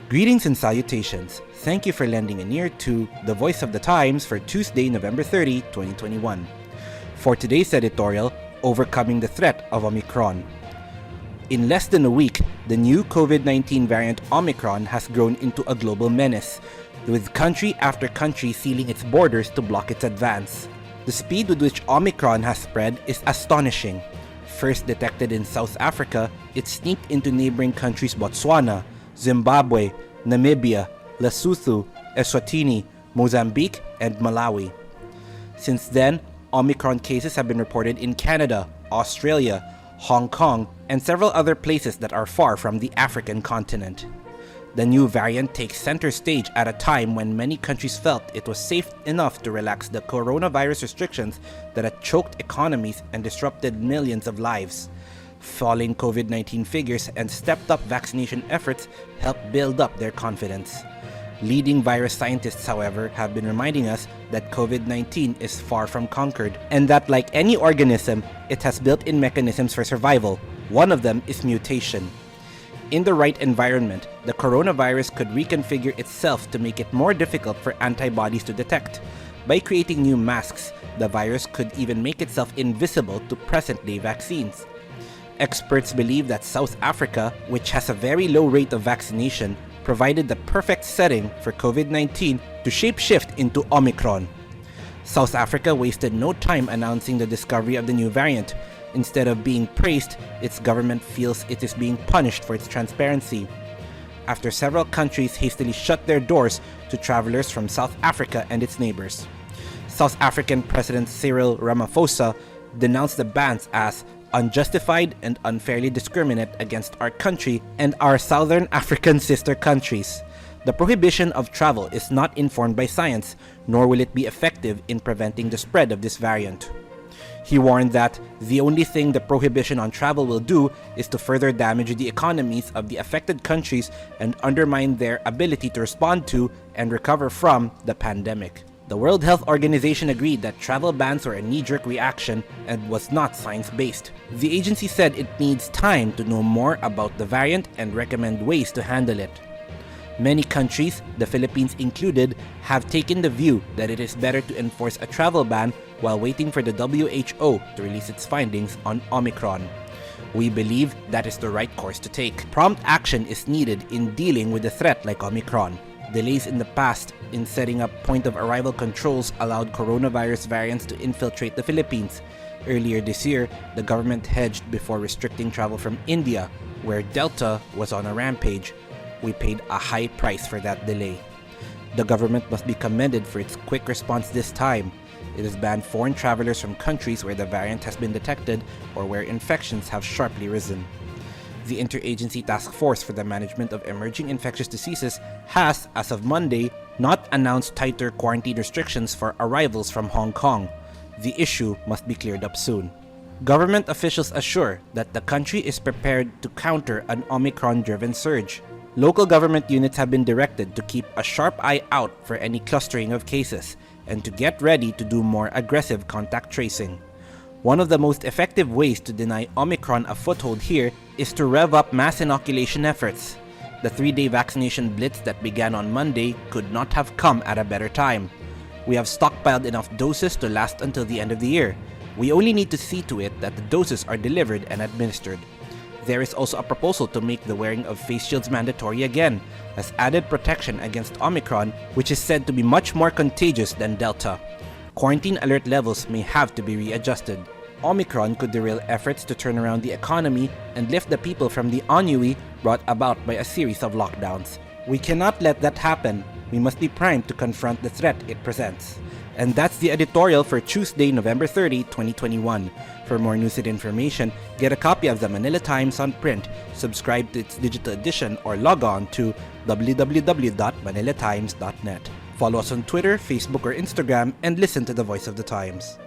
Greetings and salutations. Thank you for lending an ear to The Voice of the Times for Tuesday, November 30, 2021. For today's editorial, Overcoming the Threat of Omicron. In less than a week, the new COVID-19 variant Omicron has grown into a global menace, with country after country sealing its borders to block its advance. The speed with which Omicron has spread is astonishing. First detected in South Africa, it sneaked into neighboring countries Botswana, Zimbabwe, Namibia, Lesotho, Eswatini, Mozambique, and Malawi. Since then, Omicron cases have been reported in Canada, Australia, Hong Kong, and several other places that are far from the African continent. The new variant takes center stage at a time when many countries felt it was safe enough to relax the coronavirus restrictions that had choked economies and disrupted millions of lives. Falling COVID-19 figures and stepped-up vaccination efforts helped build up their confidence. Leading virus scientists, however, have been reminding us that COVID-19 is far from conquered, and that like any organism, it has built-in mechanisms for survival. One of them is mutation. In the right environment, the coronavirus could reconfigure itself to make it more difficult for antibodies to detect. By creating new masks, the virus could even make itself invisible to present-day vaccines. Experts believe that South Africa, which has a very low rate of vaccination, provided the perfect setting for COVID-19 to shapeshift into Omicron. South Africa wasted no time announcing the discovery of the new variant. Instead of being praised, its government feels it is being punished for its transparency. After several countries hastily shut their doors to travelers from South Africa and its neighbors. South African President Cyril Ramaphosa denounced the bans as unjustified and unfairly discriminate against our country and our Southern African sister countries. The prohibition of travel is not informed by science, nor will it be effective in preventing the spread of this variant. He warned that the only thing the prohibition on travel will do is to further damage the economies of the affected countries and undermine their ability to respond to and recover from the pandemic. The World Health Organization agreed that travel bans were a knee-jerk reaction and was not science-based. The agency said it needs time to know more about the variant and recommend ways to handle it. Many countries, the Philippines included, have taken the view that it is better to enforce a travel ban while waiting for the WHO to release its findings on Omicron. We believe that is the right course to take. Prompt action is needed in dealing with a threat like Omicron. Delays in the past in setting up point-of-arrival controls allowed coronavirus variants to infiltrate the Philippines. Earlier this year, the government hedged before restricting travel from India, where Delta was on a rampage. We paid a high price for that delay. The government must be commended for its quick response this time. It has banned foreign travelers from countries where the variant has been detected or where infections have sharply risen. The Interagency Task Force for the Management of Emerging Infectious Diseases has, as of Monday, not announced tighter quarantine restrictions for arrivals from Hong Kong. The issue must be cleared up soon. Government officials assure that the country is prepared to counter an Omicron-driven surge. Local government units have been directed to keep a sharp eye out for any clustering of cases and to get ready to do more aggressive contact tracing. One of the most effective ways to deny Omicron a foothold here is to rev up mass inoculation efforts. The 3-day vaccination blitz that began on Monday could not have come at a better time. We have stockpiled enough doses to last until the end of the year. We only need to see to it that the doses are delivered and administered. There is also a proposal to make the wearing of face shields mandatory again, as added protection against Omicron, which is said to be much more contagious than Delta. Quarantine alert levels may have to be readjusted. Omicron could derail efforts to turn around the economy and lift the people from the ennui brought about by a series of lockdowns. We cannot let that happen. We must be primed to confront the threat it presents. And that's the editorial for Tuesday, November 30, 2021. For more news and information, get a copy of the Manila Times on print, subscribe to its digital edition, or log on to www.manilatimes.net. Follow us on Twitter, Facebook, or Instagram, and listen to the Voice of the Times.